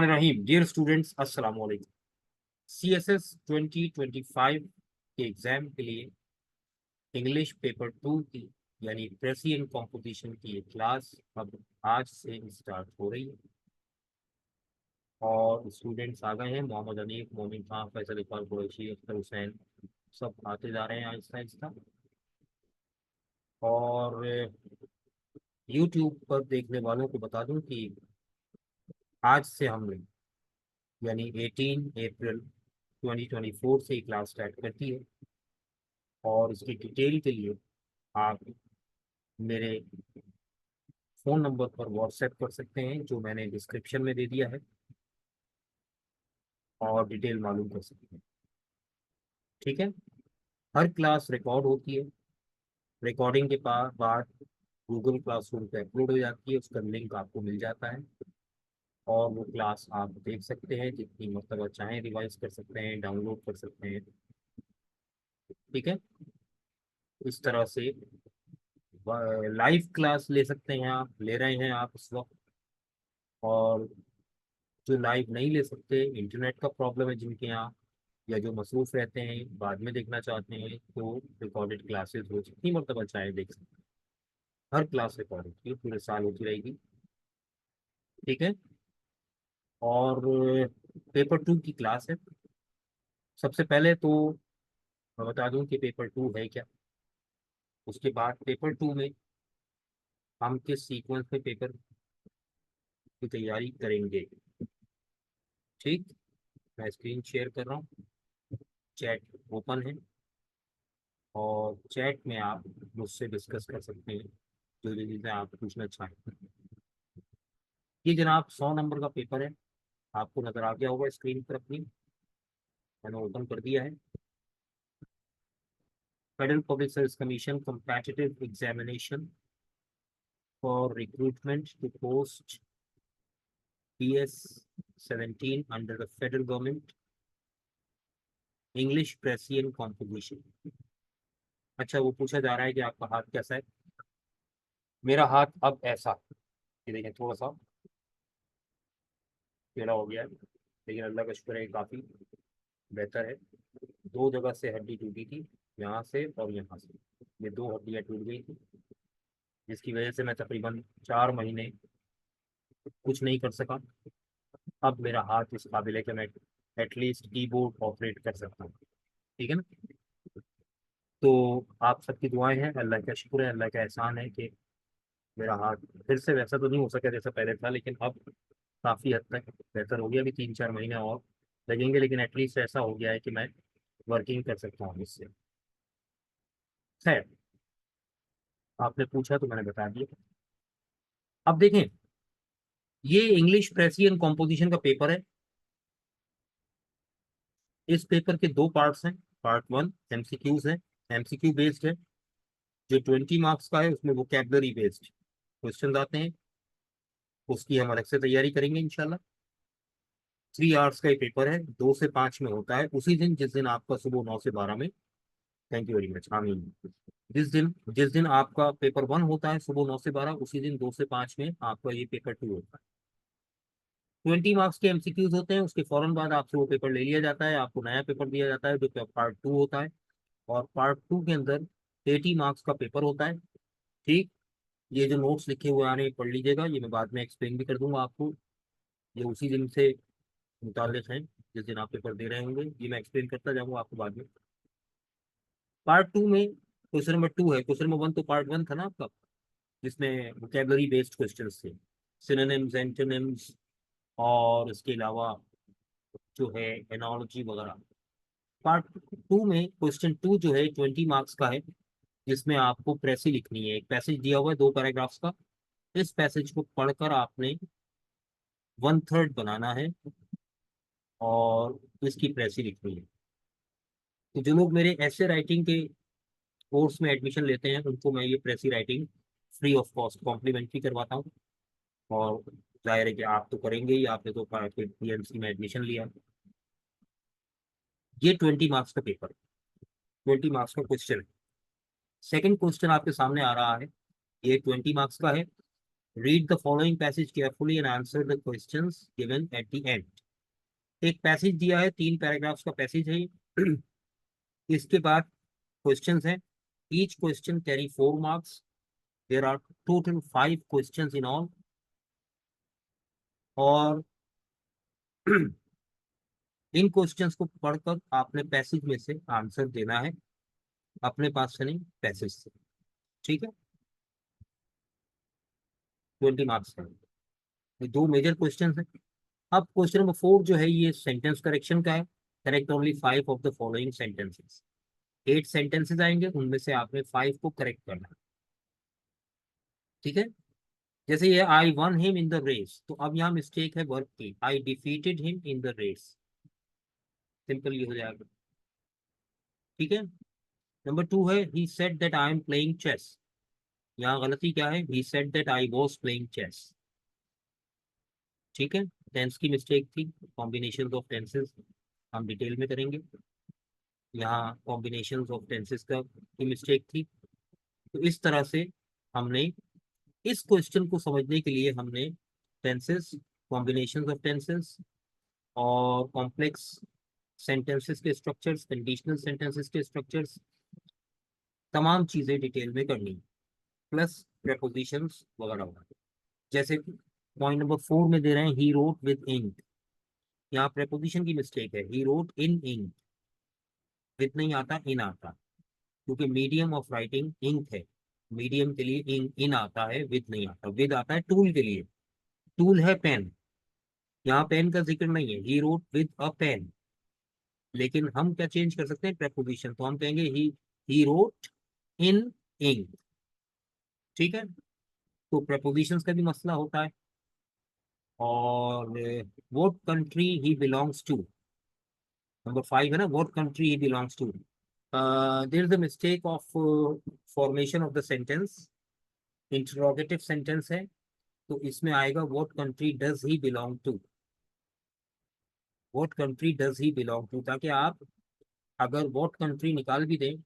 रहीम dear students, अस्सलाम वालेकुम। CSS 2025 के एग्जाम के लिए इंग्लिश पेपर 2 की यानी प्रेसिडेंट कॉम्पोजिशन की ये क्लास अब आज से स्टार्ट हो रही है और स्टूडेंट्स आ गए हैं। मोहम्मद अनीक, मोमिन खान, फैसल इकबाल कुरैशी, अख्तर हुसैन सब आते जा रहे हैं आहिस्ता आहिस्ता। और यूट्यूब पर देखने वालों को बता दूं कि आज से हमने यानी 18 अप्रैल 2024 से क्लास स्टार्ट करती है और इसकी डिटेल के लिए आप मेरे फ़ोन नंबर पर व्हाट्सएप कर सकते हैं जो मैंने डिस्क्रिप्शन में दे दिया है और डिटेल मालूम कर सकते हैं। ठीक है। हर क्लास रिकॉर्ड होती है। रिकॉर्डिंग के बाद गूगल क्लासरूम पे अपलोड हो जाती है, उसका लिंक आपको मिल जाता है और वो क्लास आप देख सकते हैं, जितनी मरतबा चाहें रिवाइज कर सकते हैं, डाउनलोड कर सकते हैं। ठीक है। इस तरह से लाइव क्लास ले सकते हैं, आप ले रहे हैं आप इस वक्त। और जो लाइव नहीं ले सकते, इंटरनेट का प्रॉब्लम है जिनके यहाँ, या जो मसरूफ रहते हैं बाद में देखना चाहते हैं, तो रिकॉर्डेड क्लासेस हो जितनी मरतबा चाहे देख सकते हैं। हर क्लास रिकॉर्ड होती है, पूरे साल होती रहेगी। ठीक है। और पेपर 2 की क्लास है। सबसे पहले तो मैं बता दूं कि पेपर 2 है क्या। उसके बाद पेपर 2 में हम किस सीक्वेंस में पेपर की तैयारी करेंगे। ठीक। मैं स्क्रीन शेयर कर रहा हूँ, चैट ओपन है और चैट में आप मुझसे डिस्कस कर सकते हैं जो जो चीज़ें आप पूछना चाहें। ये जनाब 100 नंबर का पेपर है, आपको नजर आ गया होगा स्क्रीन पर अपनी। मैंने ओपन कर दिया है। Federal public service commission competitive examination for recruitment to post PS-17 under the federal government, English precis composition. अच्छा, वो पूछा जा रहा है कि आपका हाथ कैसा है। मेरा हाथ अब ऐसा, ये देखें, थोड़ा सा टेढ़ा हो गया है, लेकिन अल्लाह का शुक्र है काफ़ी बेहतर है। दो जगह से हड्डी टूटी थी, यहाँ से और यहाँ से। ये दो हड्डियाँ टूट गई थी जिसकी वजह से मैं तकरीबन 4 महीने कुछ नहीं कर सका। अब मेरा हाथ इस काबिल है कि मैं एटलीस्ट कीबोर्ड ऑपरेट कर सकता हूँ। ठीक है ना। तो आप सबकी दुआएं हैं, अल्लाह का शुक्र है, अल्लाह का एहसान है कि मेरा हाथ फिर से वैसा तो नहीं हो सका जैसा पहले था, लेकिन अब काफ़ी हद तक बेहतर हो गया। अभी 3-4 महीने और लगेंगे, लेकिन एटलीस्ट ऐसा हो गया है कि मैं वर्किंग कर सकता हूँ इससे। खैर, आपने पूछा तो मैंने बता दिया। अब देखें, ये इंग्लिश प्रेसियन कॉम्पोजिशन का पेपर है। इस पेपर के दो पार्ट्स हैं। पार्ट 1 MCQs है, MCQ बेस्ड है। जो 20 मार्क्स का है उसमें वोकैबलरी बेस्ड क्वेश्चन आते हैं, उसकी हम अलग से तैयारी करेंगे इंशाल्लाह। 3 आवर्स का ये पेपर है, 2 से 5 में होता है, उसी दिन जिस दिन आपका सुबह 9 से 12 में। थैंक यू वेरी मच, आमीन। जिस दिन आपका पेपर 1 होता है सुबह 9 से 12, उसी दिन 2 से 5 में आपका ये पेपर 2 होता है। 20 मार्क्स के MCQs होते हैं, उसके फौरन बाद आपसे वो पेपर ले लिया जाता है, आपको नया पेपर दिया जाता है जो पार्ट 2 होता है। और पार्ट 2 के अंदर 80 मार्क्स का पेपर होता है। ठीक। ये जो नोट्स लिखे हुए आ रहे हैं पढ़ लीजिएगा, ये मैं बाद में एक्सप्लेन भी कर दूंगा आपको। ये उसी दिन से मुताल्लिक हैं जिस दिन आप पेपर दे रहे होंगे, ये मैं एक्सप्लेन करता जाऊंगा आपको बाद में। पार्ट 2 में क्वेश्चन नंबर 2 है। क्वेश्चन नंबर 1 तो पार्ट 1 था ना आपका, जिसमें वोकेबलरी बेस्ड क्वेश्चंस थे, सिनोनिम्स, एंटोनिम्स और इसके अलावा जो है एनोलॉजी वगैरह। पार्ट 2 में क्वेश्चन 2 जो है 20 मार्क्स का है, जिसमें आपको प्रेसी लिखनी है। एक पैसेज दिया हुआ है 2 पैराग्राफ्स का, इस पैसेज को पढ़कर आपने 1/3 बनाना है और इसकी प्रेसी लिखनी है। तो जो लोग मेरे ऐसे राइटिंग के कोर्स में एडमिशन लेते हैं उनको मैं ये precis writing free of cost complimentary करवाता हूँ। और जाहिर है कि आप तो करेंगे ही, आपने तो PMC में एडमिशन लिया। ये 20 मार्क्स का पेपर, 20 मार्क्स का क्वेश्चन है। सेकंड क्वेश्चन आपके सामने आ रहा है, ये 20 मार्क्स का है। Read the following passage carefully and answer the questions given at the end. एक पैसेज दिया है, 3 पैराग्राफ्स का पैसेज है ये। इसके बाद क्वेश्चंस हैं। Each question carry 4 marks. There are total 5 questions in all. और इन क्वेश्चंस को पढ़कर आपने पैसेज में से आंसर देना है, अपने पास से नहीं, पैसेज से। ठीक है, 20 मार्क्स का। ये 2 मेजर क्वेश्चन हैं। अब क्वेश्चन नंबर 4 जो है ये सेंटेंस करेक्शन का है। Correct only 5 of the following sentences. 8 sentences आएंगे, उनमें से आपने 5 को करेक्ट करना है। ठीक है, जैसे ये I won him in the race, तो अब यहाँ मिस्टेक है वर्ब की, I defeated him in the race. Simple ये हो जाएगा। ठीक है, नंबर 2 है he said that I am playing chess. यहाँ गलती क्या है, he said that I was playing chess. ठीक है, टेंस की मिस्टेक थी। कॉम्बिनेशन ऑफ टेंसेस हम डिटेल में करेंगे। यहाँ कॉम्बिनेशन ऑफ टेंसेस का की मिस्टेक थी। तो इस तरह से हमने इस क्वेश्चन को समझने के लिए हमने टेंसेस, कॉम्बिनेशन ऑफ टेंसेस और कॉम्प्लेक्स सेंटेंसेस के स्ट्रक्चर्स, कंडीशनल सेंटेंसेस के स्ट्रक्चर्स, तमाम चीजें डिटेल में करनी, प्लस प्रेपोजिशंस वगैरह वगैरह। जैसे पॉइंट नंबर 4 में दे रहे हैं ही रोट विद इंक। यहाँ प्रेपोजिशन की मिस्टेक है, he wrote in ink. With नहीं आता, इन आता, क्योंकि मीडियम ऑफ राइटिंग इंक है। मीडियम के लिए इन आता है, विद नहीं आता। विद आता है टूल के लिए, टूल है पेन। यहाँ पेन का जिक्र नहीं है, he wrote with a pen. लेकिन हम क्या चेंज कर सकते हैं, प्रेपोजिशन, तो हम कहेंगे ही रोट इन इंक। ठीक है, तो प्रेपोजिशंस का भी मसला होता है। और what country he belongs to, number 5 है ना, what country he belongs to. There is a mistake of formation of the sentence. Interrogative sentence है, तो इसमें आएगा what country does he belong to. What country does he belong to, ताकि आप अगर what country निकाल भी दें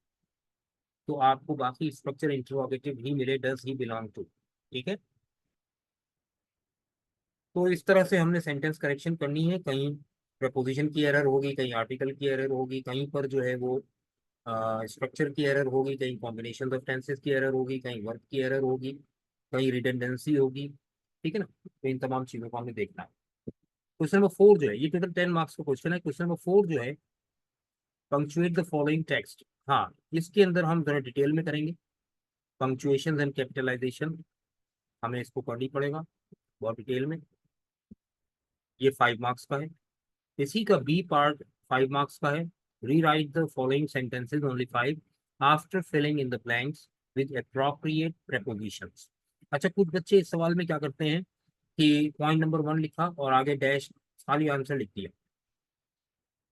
तो आपको बाकी स्ट्रक्चर इंटरोगेटिव ही मिले, डज ही बिलोंग टू। ठीक है, तो इस तरह से हमने सेंटेंस करेक्शन करनी है। कहीं प्रपोजिशन की एरर होगी, कहीं आर्टिकल की एरर होगी, कहीं पर जो है वो स्ट्रक्चर की एरर होगी, कहीं कॉम्बिनेशन ऑफ टेंसेस की एरर होगी, कहीं वर्ब की एरर होगी, कहीं रिडंडेंसी होगी। ठीक है ना, तो इन तमाम चीज़ों को हमें देखना है। क्वेश्चन नंबर 4 जो है ये टोटल 10 मार्क्स का क्वेश्चन है। क्वेश्चन नंबर 4 जो है पंक्चुएट द फॉलोइंग टेक्स्ट। हाँ, इसके अंदर हम जरा डिटेल में करेंगे। पंक्चुएशन एंड कैपिटलाइजेशन हमें इसको करनी पड़ेगा बहुत डिटेल में। ये 5 मार्क्स का है। इसी का बी पार्ट 5 मार्क्स का है। Rewrite the following sentences only 5 after filling in the blanks with appropriate prepositions. अच्छा, कुछ बच्चे इस सवाल में क्या करते हैं कि पॉइंट नंबर 1 लिखा और आगे डैश खाली आंसर लिख दिया।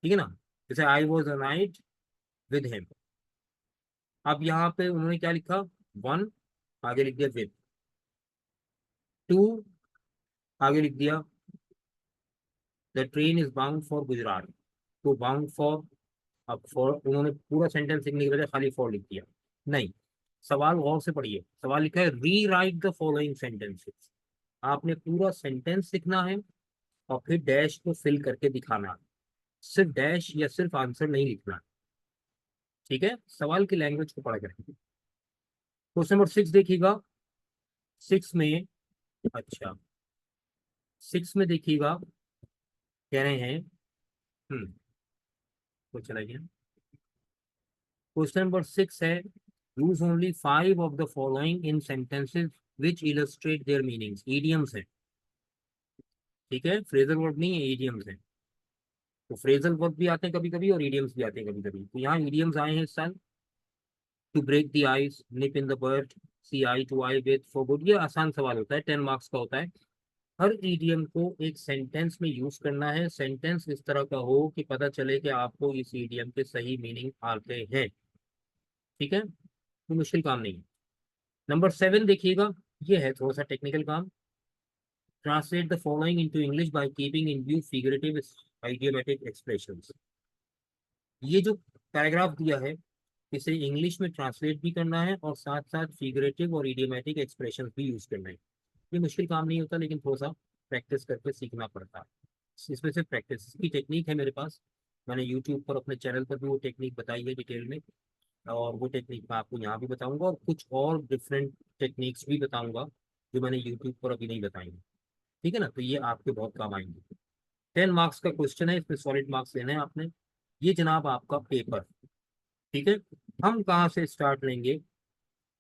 ठीक है ना, जैसे I was a night with him. अब यहाँ पे उन्होंने क्या लिखा, 1 आगे लिख दिया विद, 2 आगे लिख दिया the train is bound for Gujarat. तो बाउंड फॉर, अब फॉर उन्होंने पूरा सेंटेंस लिखने के बजाय खाली फॉर लिख दिया। नहीं, सवाल गौर से पढ़िए। सवाल लिखा है री राइट द फॉलोइंग सेंटेंसेस। आपने पूरा सेंटेंस लिखना है और फिर डैश को फिल करके दिखाना है। सिर्फ डैश या सिर्फ आंसर नहीं लिखना है। ठीक है, सवाल की लैंग्वेज को पढ़ कर। क्वेश्चन नंबर 6 देखिएगा। 6 में, अच्छा 6 में देखिएगा, कह रहे हैं, तो चला गया। क्वेश्चन नंबर 6 है use only 5 of the following in sentences which illustrate there meanings. Idioms है। ठीक है, फ्रेजल वर्ब नहीं है, ईडियम्स है। तो फ्रेजल वर्ब भी आते हैं कभी कभी और ईडियम्स भी आते हैं कभी कभी। तो यहाँ ईडियम्स आए हैं इस साल। To break the ice, nip in the bird, see eye to eye with for good. ये आसान सवाल होता है, 10 मार्क्स का होता है। हर ईडियम को एक सेंटेंस में यूज करना है। सेंटेंस इस तरह का हो कि पता चले कि आपको इस ईडियम के सही मीनिंग आते हैं। ठीक है, तो मुश्किल काम नहीं है। नंबर 7 देखिएगा, ये है थोड़ा सा टेक्निकल काम। Translate the following into English by keeping in view figurative idiomatic expressions. ये जो पैराग्राफ दिया है इसे इंग्लिश में ट्रांसलेट भी करना है और साथ साथ फिगरेटिव और इडियोमेटिक एक्सप्रेशंस भी यूज करना है। ये मुश्किल काम नहीं होता, लेकिन थोड़ा सा प्रैक्टिस करके सीखना पड़ता है। इसमें से प्रैक्टिस की टेक्निक है मेरे पास, मैंने यूट्यूब पर अपने चैनल पर भी वो टेक्निक बताई है डिटेल में, और वो टेक्निक मैं आपको यहाँ भी बताऊंगा, और कुछ और डिफरेंट टेक्निक्स भी बताऊंगा जो मैंने यूट्यूब पर अभी नहीं बताई हैं। ठीक है ना, तो ये आपके बहुत काम आएंगे। 10 मार्क्स का क्वेश्चन है, इसमें सॉलिड मार्क्स लेने हैं आपने। ये जनाब आपका पेपर। ठीक है, हम कहाँ से स्टार्ट लेंगे?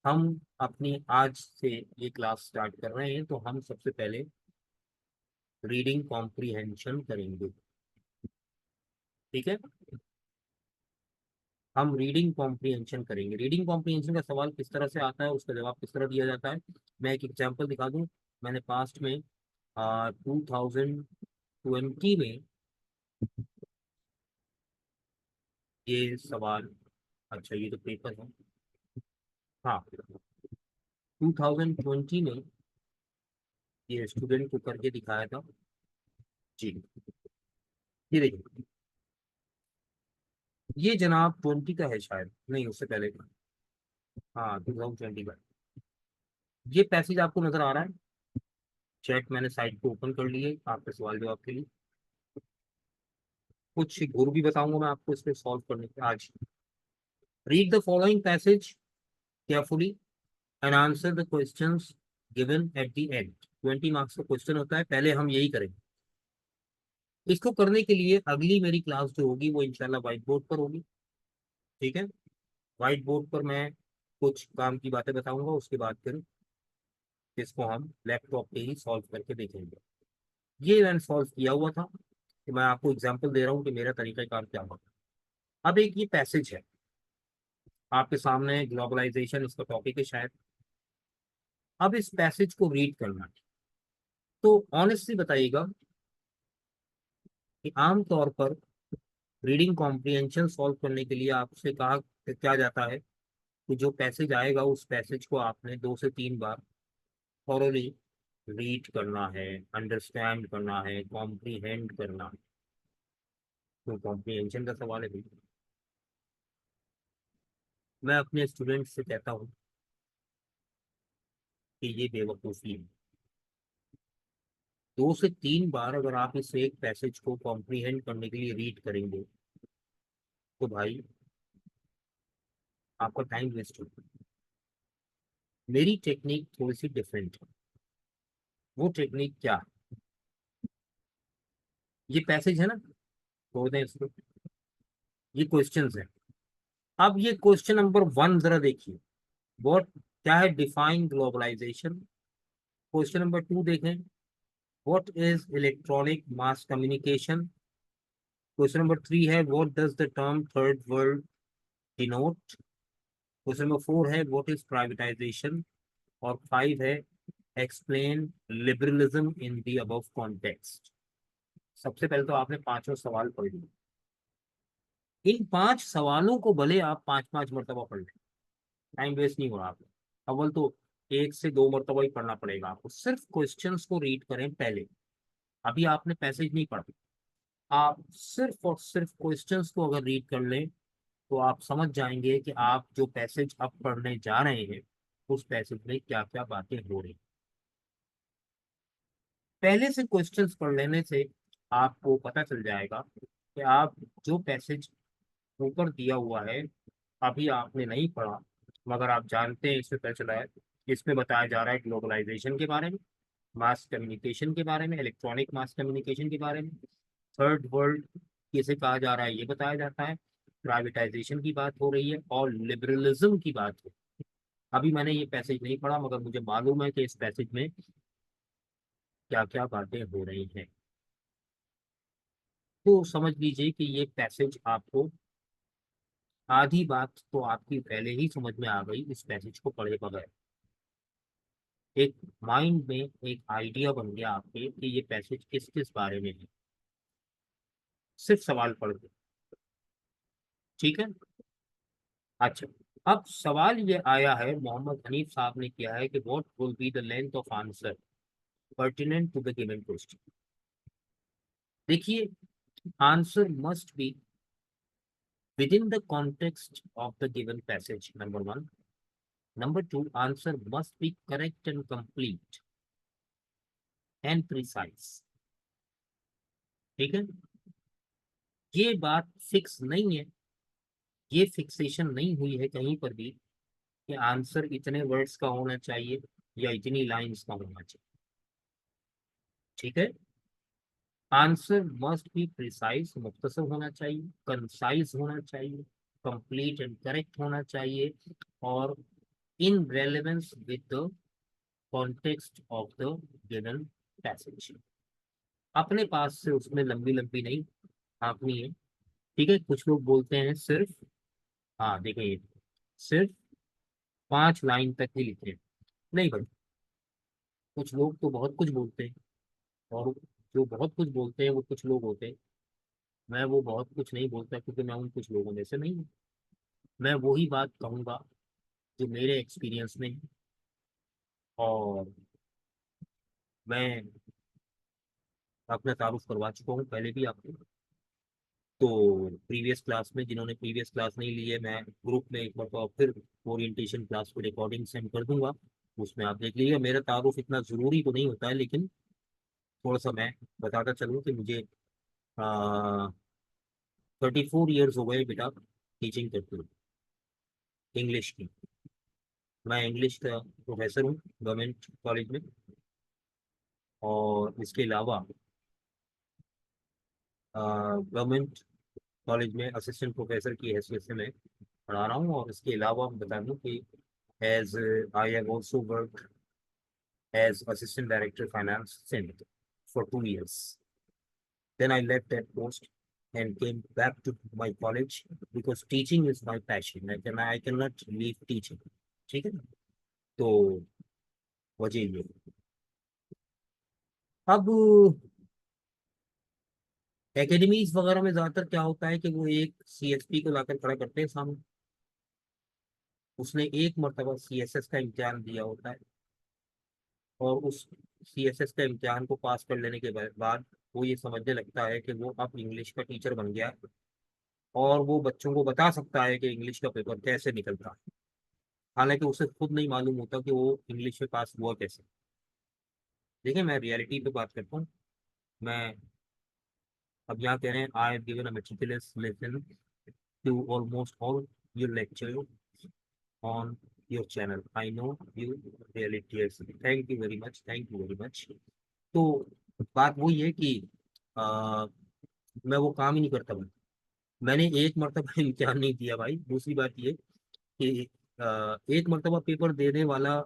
हम अपनी आज से ये क्लास स्टार्ट कर रहे हैं, तो हम सबसे पहले रीडिंग कॉम्प्रीहेंशन करेंगे। ठीक है, हम रीडिंग कॉम्प्रीहेंशन करेंगे। रीडिंग कॉम्प्रीहेंशन का सवाल किस तरह से आता है, उसका जवाब किस तरह दिया जाता है, मैं एक एग्जांपल दिखा दूं। मैंने पास्ट में 2020 में ये सवाल, अच्छा ये तो पेपर है, हाँ 2020 में ये स्टूडेंट को करके दिखाया था जी। ये देखिए, ये जनाब 20 का है शायद, नहीं उससे पहले का, हाँ 2020 का। ये पैसेज आपको नजर आ रहा है, चैट मैंने साइट को ओपन कर लिए आपके सवाल जवाब के लिए। कुछ गुर भी बताऊंगा मैं आपको इसको सॉल्व करने के आज। Read the following passage carefully and answer the questions given at the end. 20 marks का क्वेश्चन होता है, पहले हम यही करेंगे। इसको करने के लिए अगली मेरी क्लास जो होगी वो इंशाल्लाह व्हाइट बोर्ड पर होगी। ठीक है, व्हाइट बोर्ड पर मैं कुछ काम की बातें बताऊंगा, उसके बाद फिर इसको हम लैपटॉप पे ही सॉल्व करके देखेंगे। ये मैंने सॉल्व किया हुआ था, कि मैं आपको एग्जांपल दे रहा हूँ कि मेरा तरीका कार क्या होगा। अब एक ये पैसेज है आपके सामने, ग्लोबलाइजेशन इसका टॉपिक है शायद। अब इस पैसेज को रीड करना है, तो ऑनेस्टली बताइएगा कि आमतौर पर रीडिंग कॉम्प्रिहेंशन सॉल्व करने के लिए आपसे कहा क्या जाता है कि जो पैसेज आएगा उस पैसेज को आपने 2 से 3 बार थॉरोली रीड करना है, अंडरस्टैंड करना है, कॉम्प्रीहेंड करना है। तो कॉम्प्रीहेंशन का सवाल है भाई। मैं अपने स्टूडेंट्स से कहता हूँ कि ये बेवकूफ़ी है। 2 से 3 बार अगर आप इस एक पैसेज को कॉम्प्रीहेंड करने के लिए रीड करेंगे, तो भाई आपका टाइम वेस्ट होगा। मेरी टेक्निक थोड़ी सी डिफरेंट है। वो टेक्निक क्या है? ये पैसेज है ना, छोड़ दें इसको, ये क्वेश्चंस है। अब ये क्वेश्चन नंबर 1 जरा देखिए, व्हाट, क्या है, डिफाइन ग्लोबलाइजेशन। क्वेश्चन नंबर 2 देखें, what is electronic mass communication. Question number 3 है, what does the term third world denote. Question number 4 है, व्हाट इज प्राइवेटाइजेशन। और 5 है, explain liberalism in the above context. सबसे पहले तो आपने पांचों सवाल पढ़ लिए। इन 5 सवालों को भले आप 5 5 मरतबा पढ़ लें, टाइम वेस्ट नहीं हो रहा आपका। अव्वल तो 1 से 2 मरतबा ही पढ़ना पड़ेगा आपको, सिर्फ क्वेश्चंस को रीड करें पहले। अभी आपने पैसेज नहीं पढ़ा, आप सिर्फ और सिर्फ क्वेश्चंस को अगर रीड कर लें, तो आप समझ जाएंगे कि आप जो पैसेज अब पढ़ने जा रहे हैं उस पैसेज में क्या क्या बातें हो रही। पहले से क्वेश्चंस पढ़ लेने से आपको पता चल जाएगा कि आप जो पैसेज ऊपर दिया हुआ है अभी आपने नहीं पढ़ा, मगर आप जानते हैं इसमें पता चला है। इसमें बताया जा रहा है ग्लोबलाइजेशन के बारे में, मास कम्युनिकेशन के बारे में, इलेक्ट्रॉनिक मास कम्युनिकेशन के बारे में, थर्ड वर्ल्ड किसे कहा जा रहा है ये बताया जाता है, प्राइवेटाइजेशन की बात हो रही है, और लिबरलिज्म की बात हो। अभी मैंने ये पैसेज नहीं पढ़ा, मगर मुझे मालूम है कि इस पैसेज में क्या क्या बातें हो रही हैं। तो समझ लीजिए कि ये पैसेज आपको, आधी बात तो आपकी पहले ही समझ में आ गई इस पैसेज को पढ़े बगैर। एक माइंड में एक आइडिया बन गया आपके कि ये पैसेज किस किस बारे में है, सिर्फ सवाल पढ़ के। ठीक है, अच्छा, अब सवाल ये आया है, मोहम्मद हनीफ साहब ने किया है कि what will be the length of answer pertinent to the given question. देखिए, answer must be within the context of the given passage, number 1. Number 2, answer must be correct and complete. And precise. ठीक है, ये बात fix नहीं है, ये fixation नहीं हुई है कहीं पर भी कि आंसर इतने वर्ड्स का होना चाहिए या इतनी लाइंस का होना चाहिए। ठीक है, आंसर मस्ट बी प्रिसाइज, मुख्तसर होना चाहिए, कंसाइज होना चाहिए, कंप्लीट एंड करेक्ट होना चाहिए, और in relevance with the context of the given passage. अपने पास से उसमें लंबी लंबी नहीं आंकनी है। ठीक है, कुछ लोग बोलते हैं सिर्फ, हाँ देखिए, सिर्फ 5 लाइन तक ही लिखे। नहीं भाई, कुछ लोग तो बहुत कुछ बोलते हैं, और जो बहुत कुछ बोलते हैं वो कुछ लोग होते हैं। मैं वो बहुत कुछ नहीं बोलता, क्योंकि मैं उन कुछ लोगों में से नहीं हूँ। मैं वही बात कहूंगा जो मेरे एक्सपीरियंस में है, और मैं अपना तारुफ करवा चुका हूँ पहले भी आपको। तो प्रीवियस क्लास में, जिन्होंने प्रीवियस क्लास नहीं ली है, मैं ग्रुप में एक बार तो फिर ओरिएंटेशन क्लास को रिकॉर्डिंग सेंड कर दूंगा, उसमें आप देख लीजिएगा। मेरा तारुफ इतना ज़रूरी तो नहीं होता है, लेकिन थोड़ा सा मैं बताता चलूँ कि मुझे 34 ईयर्स हो गए बेटा टीचिंग करते हुए इंग्लिश की। मैं इंग्लिश का प्रोफेसर हूँ गवर्नमेंट कॉलेज में, और इसके अलावा गवर्नमेंट कॉलेज में असिस्टेंट प्रोफेसर की हैसियत से मैं पढ़ा रहा हूँ। और इसके अलावा मैं बता दूँ कि as I have also work as assistant director finance Sindh for 2 years. Then I left that post and came back to my college because teaching is my passion. I cannot leave teaching. ठीक है ना, तो वजह ये है। अब academies वगैरह में ज्यादातर क्या होता है कि वो एक सीएसपी को लाकर खड़ा करते हैं सामने, उसने एक मरतबा सीएसएस का इम्तिहान दिया होता है, और उस सीएसएस का इम्तिहान को पास कर लेने के बाद वो ये समझने लगता है कि वो अब इंग्लिश का टीचर बन गया है, और वो बच्चों को बता सकता है कि इंग्लिश का पेपर कैसे निकलता है। हालांकि उसे खुद नहीं मालूम होता कि वो इंग्लिश में पास हुआ कैसे। देखिए, मैं रियलिटी पे बात करता हूँ। मैं अब यहाँ कह रहे हैं, I have given a meticulous listen to almost all your lecture on your channel, I know you really cares, thank you very much, thank you very much. तो बात वही है कि आ, मैं वो काम ही नहीं करता भाई। मैंने एक मरतबा इम्तिहान नहीं दिया भाई। दूसरी बात ये कि एक मरतबा पेपर देने वाला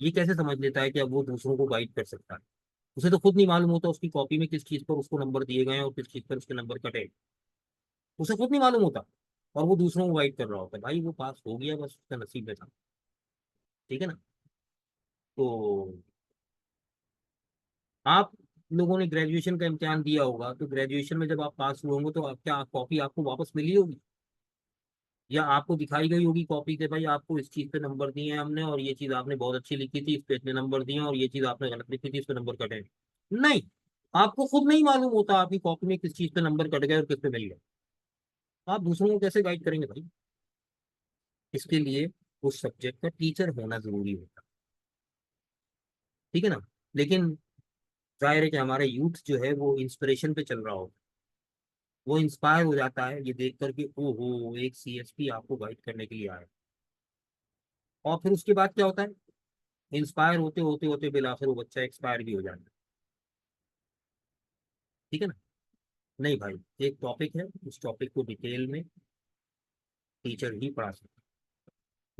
ये कैसे समझ लेता है कि अब वो दूसरों को गाइड कर सकता है? उसे तो खुद नहीं मालूम होता उसकी कॉपी में किस चीज पर उसको नंबर दिए गए हैं और किस चीज पर उसके नंबर कटे। उसे खुद नहीं मालूम होता, और वो दूसरों को गाइड कर रहा होता है। भाई वो पास हो गया, बस उसका नसीब में था। ठीक है ना। तो आप लोगों ने ग्रेजुएशन का इम्तिहान दिया होगा, तो ग्रेजुएशन में जब आप पास हुए होंगे तो आप क्या कॉपी आपको वापस मिली होगी, या आपको दिखाई गई होगी कॉपी के भाई आपको इस चीज पे नंबर दिए हैं हमने, और ये चीज आपने बहुत अच्छी लिखी थी, इस पे इतने नंबर दिए हैं, और ये चीज आपने गलत लिखी थी, इस पे नंबर कटे हैं? नहीं, आपको खुद नहीं मालूम होता आपकी कॉपी में किस चीज पे नंबर कट गए और किस पे मिल गए। आप दूसरों को कैसे गाइड करेंगे भाई? इसके लिए उस सब्जेक्ट का टीचर होना जरूरी होता है। ठीक है ना। लेकिन जाहिर है कि हमारा यूथ जो है वो इंस्पिरेशन पे चल रहा होता है, वो इंस्पायर हो जाता है ये देख करके, ओहो एक सीएसपी आपको गाइड करने के लिए आया। और फिर उसके बाद क्या होता है, इंस्पायर होते होते होते बिलाखिर वो बच्चा एक्सपायर भी हो जाता है। ठीक है ना। नहीं भाई, एक टॉपिक है, उस टॉपिक को डिटेल में टीचर ही पढ़ा सकता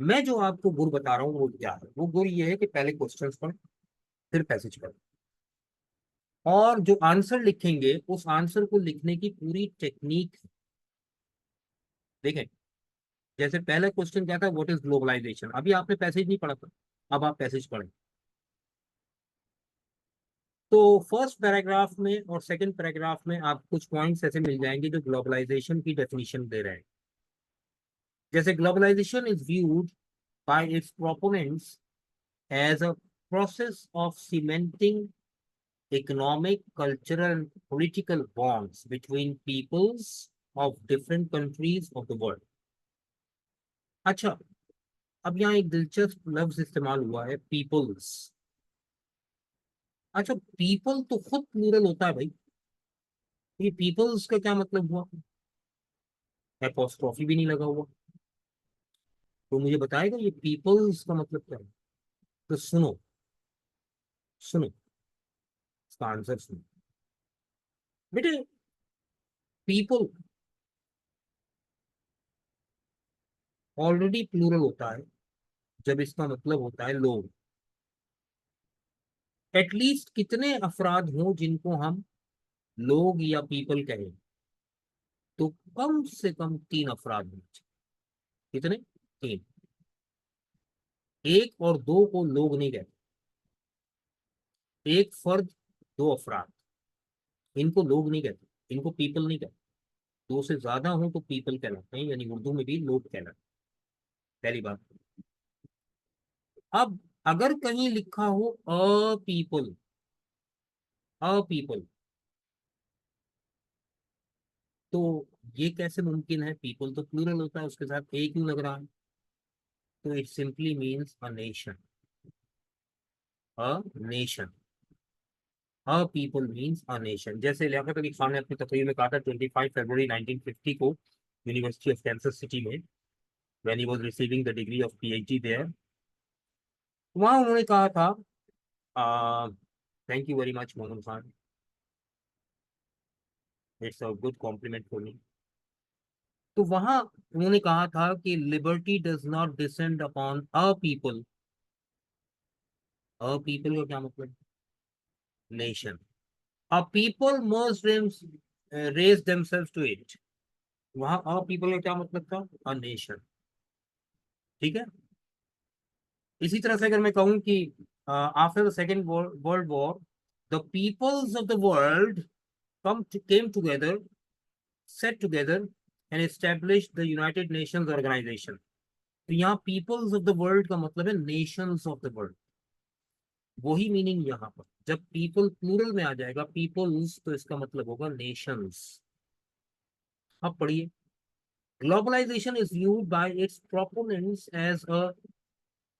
है। मैं जो आपको गुर बता रहा हूँ वो क्या है, वो गुर ये है कि पहले क्वेश्चंस पढ़, फिर पैसेज पढ़, और जो आंसर लिखेंगे उस आंसर को लिखने की पूरी टेक्निक देखें। जैसे पहला क्वेश्चन क्या था, व्हाट इज ग्लोबलाइजेशन, अभी आपने पैसेज नहीं पढ़ा था, अब आप पैसेज पढ़ें। तो फर्स्ट पैराग्राफ में और सेकंड पैराग्राफ में आप कुछ पॉइंट्स ऐसे मिल जाएंगे जो ग्लोबलाइजेशन की डेफिनेशन दे रहे हैं। जैसे globalisation is viewed by its proponents as a process of cementing economic, cultural, and political bonds between peoples of different countries of the world. अच्छा, अब यहाँ एक दिलचस्प लफ्ज इस्तेमाल हुआ है, पीपल्स। अच्छा, पीपल तो खुद प्लूरल होता है भाई, ये पीपल्स का क्या मतलब हुआ? एपोस्ट्रॉफी भी नहीं लगा हुआ, तो मुझे बताएगा ये पीपल्स का मतलब क्या है? तो सुनो, सुनो, इसका आंसर सुनो बेटे। पीपल ऑलरेडी प्लूरल होता है जब इसका मतलब होता है लोग। एटलीस्ट कितने अफराद हों जिनको हम लोग या पीपल कहें, तो कम से कम तीन अफराद होने चाहिए। कितने? तीन। एक और दो को लोग नहीं कहते, एक फर्द, दो अफराद, इनको लोग नहीं कहते, इनको पीपल नहीं कहते। दो से ज्यादा हो तो पीपल कहलाते हैं, यानी उर्दू में भी लोग कहलाते हैं। पहली बात। अब अगर कहीं लिखा हो अ पीपल, अ पीपल, तो ये कैसे मुमकिन है? पीपल तो प्लूरल होता है, उसके साथ ए क्यों लग रहा है? तो it simply means a nation, a nation. A people means a nation. जैसे लियाकत अली खान ने अपनी तकरीर में कहा था 25 फरवरी 1950 को, यूनिवर्सिटी ऑफ कैंसस सिटी में, when he was receiving the degree of PhD there. वहां उन्होंने कहा था, thank you very much Mohan Khan, it's a good compliment for me. तो वहां उन्होंने कहा था कि liberty does not descend upon a people. A people का क्या मतलब? Nation. A people must raise themselves to it. वहां अ पीपल का क्या मतलब था? A nation. ठीक है। इसी तरह से अगर मैं कहूं कि after the second world war the peoples of the world came together, set together and established the United Nations organization। तो यहाँ पीपल्स ऑफ द वर्ल्ड का मतलब है नेशंस ऑफ द वर्ल्ड। वही मीनिंग यहाँ पर, जब पीपल प्लूरल में आ जाएगा पीपल्स, तो इसका मतलब होगा नेशंस। अब पढ़िए। Globalisation is viewed by its proponents as a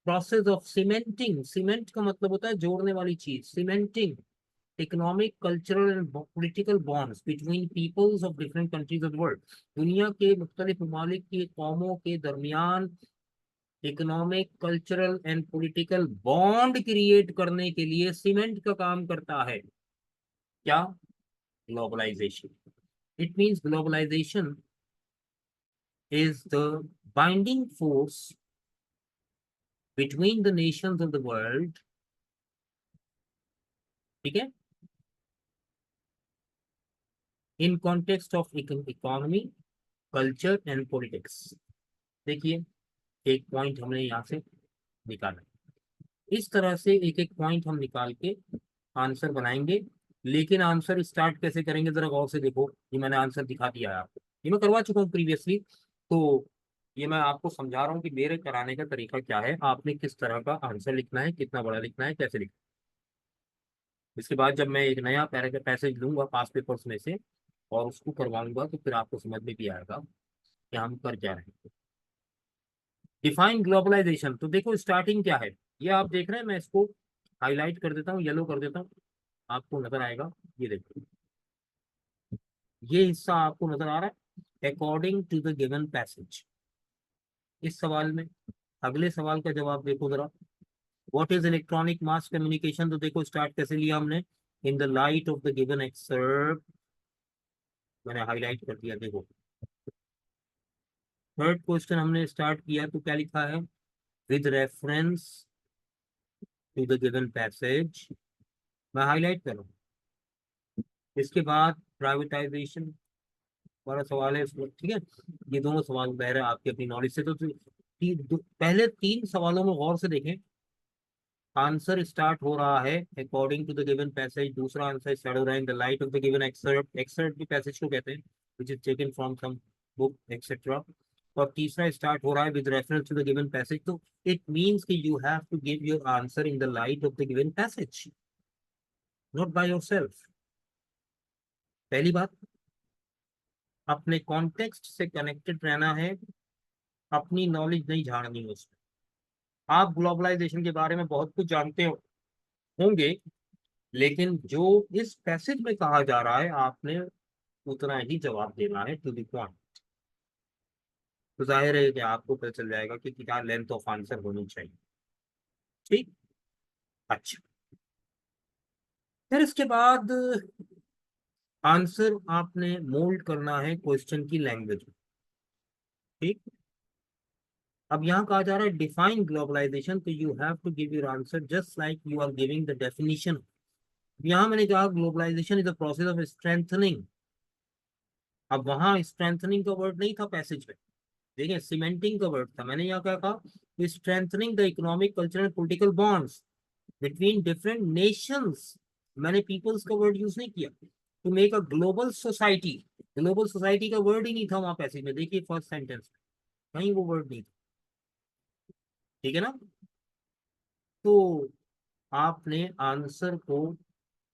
process of cementing। Cement का मतलब होता है जोड़ने वाली चीज, cementing economic, cultural and political bonds between peoples of different countries of the world. दुनिया के मुख्तलिफ ममालिक की कौमों के दरमियान economic, cultural and political bond create करने के लिए सीमेंट का काम करता है। क्या? Globalisation. It means globalisation is the binding force between the Nations of the world. ठीक है। In context of economy, culture and politics. देखिए, एक पॉइंट हमने यहाँ से निकाला, इस तरह से एक एक पॉइंट हम निकाल के आंसर बनाएंगे। लेकिन आंसर स्टार्ट कैसे करेंगे जरा गौर से देखो। ये मैंने आंसर दिखा दिया है आपको, ये मैं करवा चुका हूँ प्रीवियसली। तो ये मैं आपको समझा रहा हूँ कि मेरे कराने का तरीका क्या है, आपने किस तरह का आंसर लिखना है, कितना बड़ा लिखना है, कैसे लिखना है। इसके बाद जब मैं एक नया पैसेज लूंगा पास पेपर्स में से और उसको करवाऊंगा, तो फिर आपको समझ में भी आएगा कि हम कर क्या रहे हैं। Define globalisation. तो देखो स्टार्टिंग क्या है, ये आप देख रहे हैं, मैं इसको हाईलाइट कर देता हूँ, येलो कर देता हूँ, आपको नजर आएगा। ये देखो, ये हिस्सा आपको नजर आ रहा है, according to the given passage. इस सवाल में अगले सवाल का जवाब देखो जरा। What is electronic mass communication? तो देखो स्टार्ट कैसे लिया हमने, in the light of the given excerpt. मैंने हाईलाइट कर दिया, देखो। थर्ड क्वेश्चन हमने स्टार्ट किया तो क्या लिखा है, with reference to the given passage. मैं हाईलाइट कर रहा हूँ। इसके बाद प्राइवेटाइजेशन वाला सवाल है इसमें, ठीक है। ये दोनों सवाल बहर है आपकी अपनी नॉलेज से। तो पहले तीन सवालों में गौर से देखें। आंसर स्टार्ट हो रहा है according to the given passage, दूसरा आंसर स्टार्ट हो रहा है in the light of the given excerpt. Excerpt भी पैसेज को कहते हैं, which is taken from some book etcetera. और तीसरा स्टार्ट हो रहा है with reference to the given passage. तो इट मींस कि you have to give your answer in the light of the given passage, not by yourself. पहली बात, अपने कॉन्टेक्स्ट से कनेक्टेड रहना है, अपनी नॉलेज नहीं झाड़नी है उसमें। आप ग्लोबलाइजेशन के बारे में बहुत कुछ जानते हो होंगे, लेकिन जो इस पैसेज में कहा जा रहा है आपने उतना ही जवाब देना है टू द पॉइंट। तो जाहिर है कि आपको पता चल जाएगा कि क्या लेंथ ऑफ आंसर होनी चाहिए। ठीक। अच्छा, फिर इसके बाद आंसर आपने मोल्ड करना है क्वेश्चन की लैंग्वेज में। ठीक। अब यहाँ कहा जा रहा है डिफाइन ग्लोबलाइजेशन, तो you have to give your answer just like you are giving the definition. यहाँ मैंने कहा globalisation is the process of strengthening. अब वहां स्ट्रेंथनिंग का वर्ड नहीं था पैसेज में, देखिए सीमेंटिंग का वर्ड था। मैंने यहाँ क्या कहा, strengthening the economic cultural and political bonds between different nations. मैंने पीपल्स का वर्ड यूज नहीं किया। To make a global society, global society का वर्ड ही नहीं था वहां पैसेज में, देखिए फर्स्ट सेंटेंस में कहीं वो वर्ड नहीं था। ठीक है ना। तो आपने आंसर को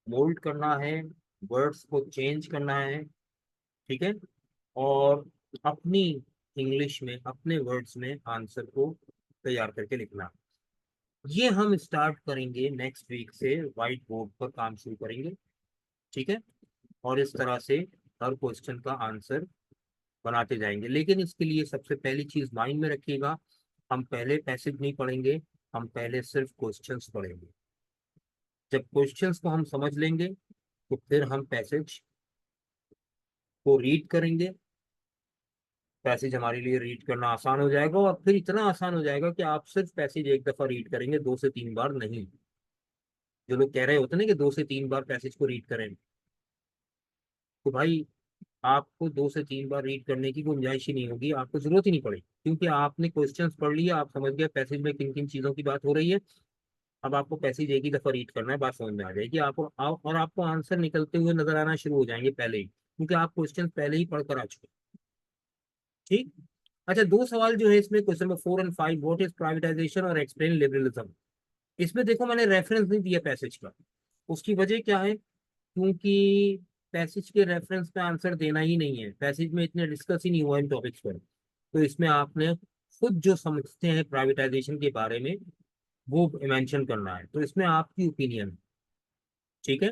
मोल्ड करना है, वर्ड्स को चेंज करना है। ठीक है। और अपनी इंग्लिश में अपने वर्ड्स में आंसर को तैयार करके लिखना। ये हम स्टार्ट करेंगे नेक्स्ट वीक से, व्हाइट बोर्ड पर काम शुरू करेंगे। ठीक है। और इस तरह से हर क्वेश्चन का आंसर बनाते जाएंगे। लेकिन इसके लिए सबसे पहली चीज माइंड में रखिएगा, हम पहले पैसेज नहीं पढ़ेंगे, हम पहले सिर्फ क्वेश्चंस पढ़ेंगे। जब क्वेश्चंस को हम समझ लेंगे तो फिर हम पैसेज को रीड करेंगे। पैसेज हमारे लिए रीड करना आसान हो जाएगा, और फिर इतना आसान हो जाएगा कि आप सिर्फ पैसेज एक दफा रीड करेंगे, 2 से 3 बार नहीं। जो लोग कह रहे होते हैं ना कि 2 से 3 बार पैसेज को रीड करें, तो भाई आपको 2 से 3 बार रीड करने की गुंजाइश ही नहीं होगी, आपको जरूरत ही नहीं पड़ेगी, क्योंकि आपने क्वेश्चंस पढ़ लिया, आप समझ गए पैसेज में किन किन चीजों की बात हो रही है। अब आपको पैसेज एक ही दफा रीड करना है, बात समझ में आ जाएगी आपको, और आपको आंसर निकलते हुए नजर आना शुरू हो जाएंगे पहले ही, क्योंकि आप क्वेश्चन पहले ही पढ़ कर आ चुके हैं। ठीक। अच्छा, 2 सवाल जो है इसमें, क्वेश्चन नंबर 4 और 5, व्हाट इज प्राइवेटाइजेशन और एक्सप्लेन लिबरलिज्म। इसमें देखो मैंने रेफरेंस नहीं दिया पैसेज का। उसकी वजह क्या है, क्योंकि पैसेज के रेफरेंस पे आंसर देना ही नहीं है, पैसेज में इतने डिस्कस ही नहीं हुआ इन टॉपिक्स पर। तो इसमें आपने खुद जो समझते हैं प्राइवेटाइजेशन के बारे में वो मेंशन करना है, तो इसमें आपकी ओपिनियन। ठीक है।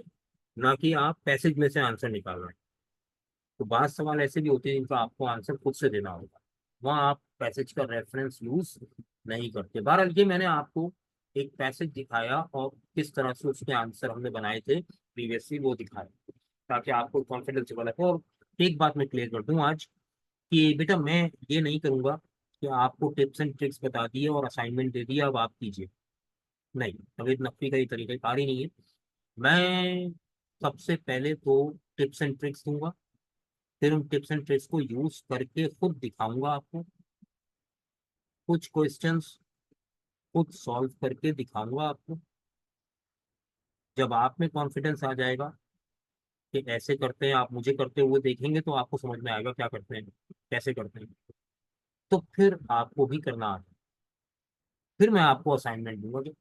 ना कि आप पैसेज में से आंसर निकाल रहे हैं। तो बाद सवाल ऐसे भी होते हैं जिनका आपको आंसर खुद से देना होगा, वहाँ आप पैसेज का रेफरेंस यूज नहीं करते। बहरहाल ये मैंने आपको एक पैसेज दिखाया और किस तरह से उसके आंसर हमने बनाए थे प्रीवियसली वो दिखाया, ताकि आपको कॉन्फिडेंस वाला हो। और एक बात मैं क्लियर कर दूं आज, कि बेटा मैं ये नहीं करूंगा कि आपको टिप्स एंड ट्रिक्स बता दिए और असाइनमेंट दे दिया अब आप कीजिए। नहीं, अभी नकवी का ये तरीका कार ही नहीं है। मैं सबसे पहले तो टिप्स एंड ट्रिक्स दूंगा, फिर उन टिप्स एंड ट्रिक्स को यूज करके खुद दिखाऊंगा आपको, कुछ क्वेश्चंस खुद सॉल्व करके दिखाऊंगा आपको। जब आप में कॉन्फिडेंस आ जाएगा कि ऐसे करते हैं, आप मुझे करते हुए देखेंगे तो आपको समझ में आएगा क्या करते हैं, कैसे करते हैं। तो फिर आपको भी करना आता है। फिर मैं आपको असाइनमेंट दूंगा कि